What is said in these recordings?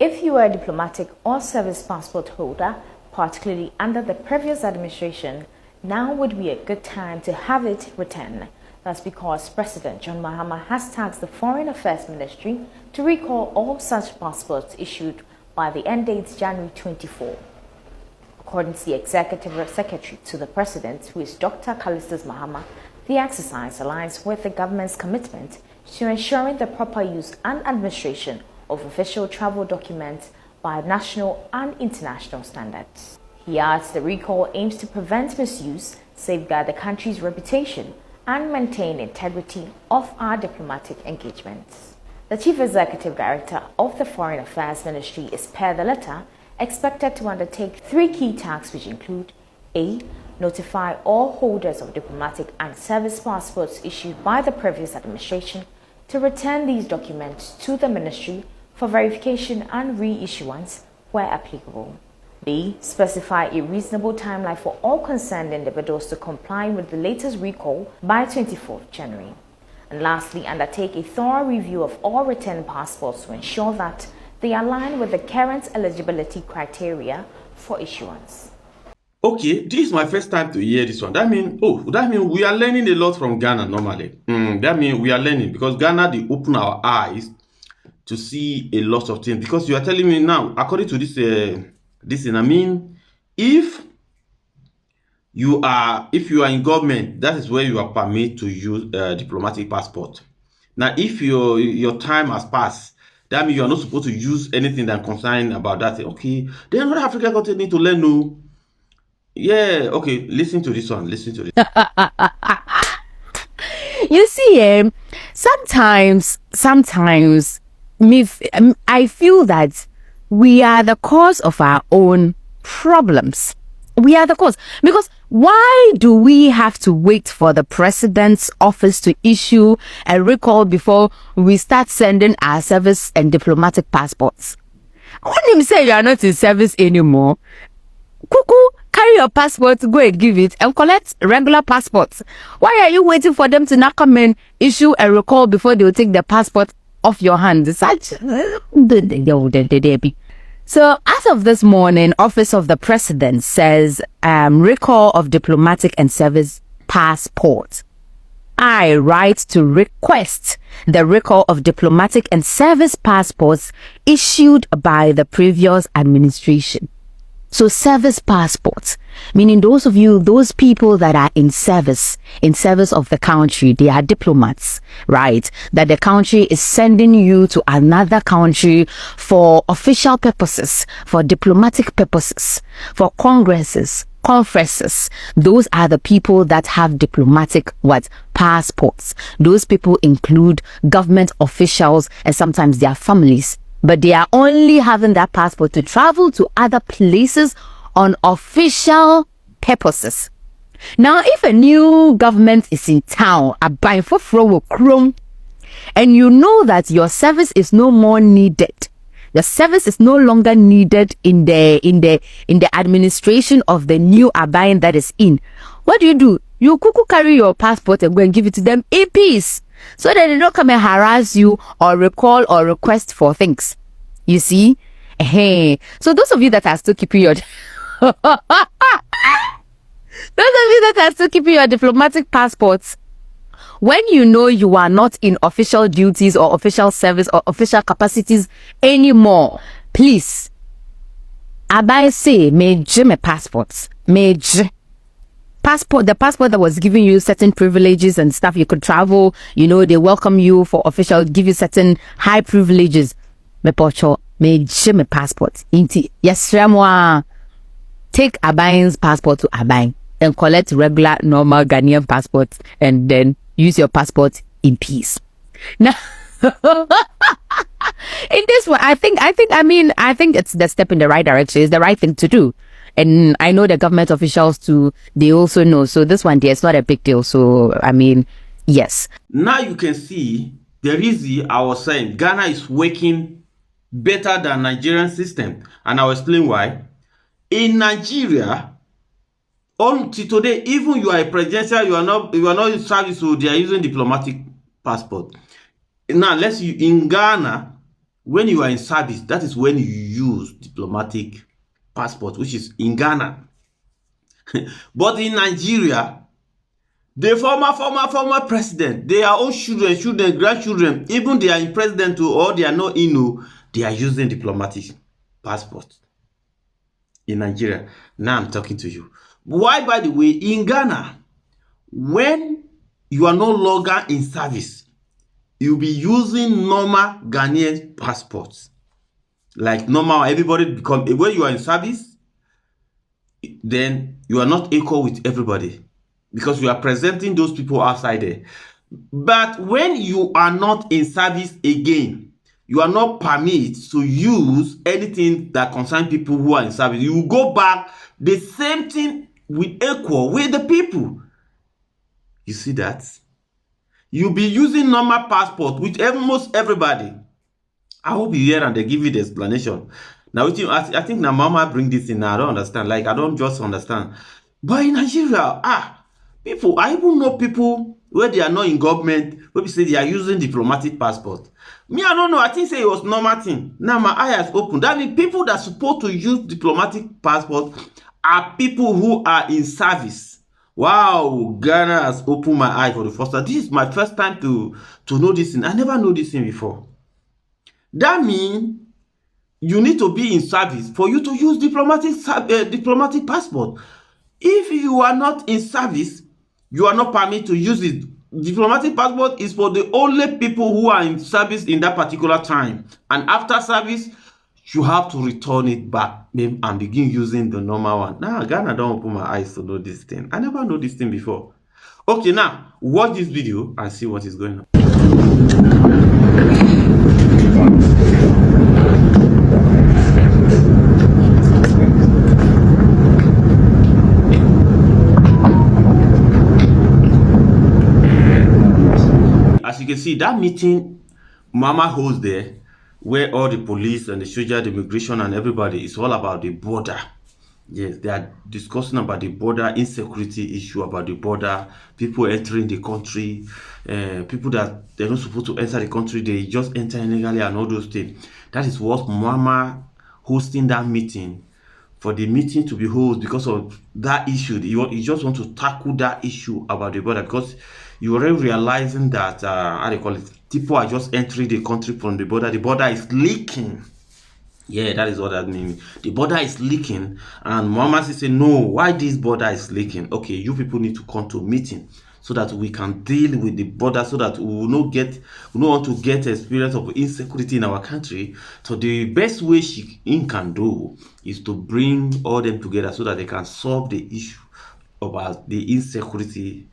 If you are a diplomatic or service passport holder, particularly under the previous administration, now would be a good time to have it returned. That's because President John Mahama has tasked the Foreign Affairs Ministry to recall all such passports issued by the end date January 24. According to the Executive Secretary to the President, who is Dr. Callistus Mahama, the exercise aligns with the government's commitment to ensuring the proper use and administration of official travel documents by national and international standards. He adds the recall aims to prevent misuse, safeguard the country's reputation, and maintain integrity of our diplomatic engagements. The Chief Executive Director of the Foreign Affairs Ministry is, per the letter, expected to undertake 3 key tasks, which include: A. Notify all holders of diplomatic and service passports issued by the previous administration to return these documents to the ministry for verification and reissuance where applicable. B. Specify a reasonable timeline for all concerned individuals to comply with the latest recall by 24th January. And lastly, undertake a thorough review of all returned passports to ensure that they align with the current eligibility criteria for issuance. Okay, this is my first time to hear this one. That means we are learning a lot from Ghana normally. That means we are learning because Ghana, they open our eyes to see a lot of things. Because you are telling me now, according to this thing, I mean, if you are in government, that is where you are permitted to use diplomatic passport. Now, if your time has passed, that means you are not supposed to use anything that concern about that. Okay, then another African country need to learn. No, yeah, okay. Listen to this one. Listen to this. You see, sometimes I feel that we are the cause of our own problems. We are the cause. Because why do we have to wait for the president's office to issue a recall before we start sending our service and diplomatic passports? When him say you are not in service anymore, Kuku, carry your passport, go and give it and collect regular passports. Why are you waiting for them to now come and issue a recall before they will take the passport off your hands? So, as of this morning, Office of the President says recall of diplomatic and service passport. I write to request the recall of diplomatic and service passports issued by the previous administration. So service passports, meaning those people that are in service of the country, they are diplomats, right? That the country is sending you to another country for official purposes, for diplomatic purposes, for conferences. Those are the people that have diplomatic passports. Those people include government officials and sometimes their families. But they are only having that passport to travel to other places on official purposes. Now, if a new government is in town, and you know that your service is no more needed, the service is no longer needed in the administration of the new Abayan that is in, what do? You carry your passport and go and give it to them in peace, so that they don't come and harass you or recall or request for things. You see? Hey. So those of you that are still keeping your diplomatic passports, when you know you are not in official duties or official service or official capacities anymore, please, Abai say, me passports, the passport that was giving you certain privileges and stuff, you could travel, they welcome you for official, give you certain high privileges. Me passport. Yes, take Abayan's passport to Abayan and collect regular, normal Ghanaian passports and then use your passport in peace. Now, in this one, I think it's the step in the right direction. It's the right thing to do. And I know the government officials too, they also know. So this one, it's not a big deal. So, yes. Now you can see the reason I was saying Ghana is working better than Nigerian system. And I'll explain why. In Nigeria, until today, even you are a presidential, you are not in service, so they are using diplomatic passport. Now, in Ghana, when you are in service, that is when you use diplomatic passport, which is in Ghana. But in Nigeria, the former president, their own children, grandchildren, even they are in president or they are not in, they are using diplomatic passport in Nigeria. Now I'm talking to you. Why, by the way, in Ghana, when you are no longer in service, you'll be using normal Ghanaian passports. Like normal, everybody become, when you are in service, then you are not equal with everybody because you are presenting those people outside there. But when you are not in service again, you are not permitted to use anything that concerns people who are in service. You go back the same thing with equal with the people. You see that? You'll be using normal passport with almost everybody. I hope you hear and they give you the explanation. Now, I think now Mama bring this in. Now I don't understand. Like I don't just understand. But in Nigeria, people, I even know people where they are not in government, where we say they are using diplomatic passport. Me, I don't know. I think say it was normal thing. Now my eye has opened. That means people that are supposed to use diplomatic passport are people who are in service. Wow, Ghana has opened my eye for the first time. This is my first time to know this thing. I never know this thing before. That means you need to be in service for you to use diplomatic passport. If you are not in service, you are not permitted to use it. Diplomatic passport is for the only people who are in service in that particular time. And after service, you have to return it back and begin using the normal one. Now, Ghana don't open my eyes to know this thing. I never know this thing before. Okay, now, watch this video and see what is going on. As you can see, that meeting Mama holds there, where all the police and the soldier, the immigration and everybody, is all about the border. Yes, they are discussing about the border, insecurity issue about the border, people entering the country, people that they're not supposed to enter the country, they just enter illegally and all those things. That is what Mama hosting that meeting, for the meeting to be held because of that issue. You just want to tackle that issue about the border because you're already realizing that, how they call it, people are just entering the country from the border is leaking. Yeah, that is what that means. The border is leaking, and Muhammad said, no, why this border is leaking? Okay, you people need to come to a meeting so that we can deal with the border, so that we will not want to get experience of insecurity in our country. So the best way she can do is to bring all them together so that they can solve the issue about the insecurity.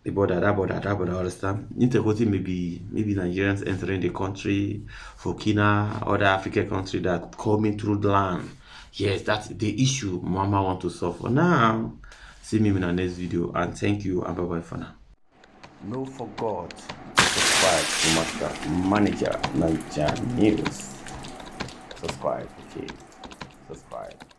The border, that border, understand? Insecurity maybe Nigerians entering the country, Burkina, other African country that coming through the land. Yes, that's the issue Mama want to solve. For now, see me in the next video, and thank you, and bye-bye for now. No forgot to subscribe to Master Manager Niger News. Subscribe, okay? Subscribe.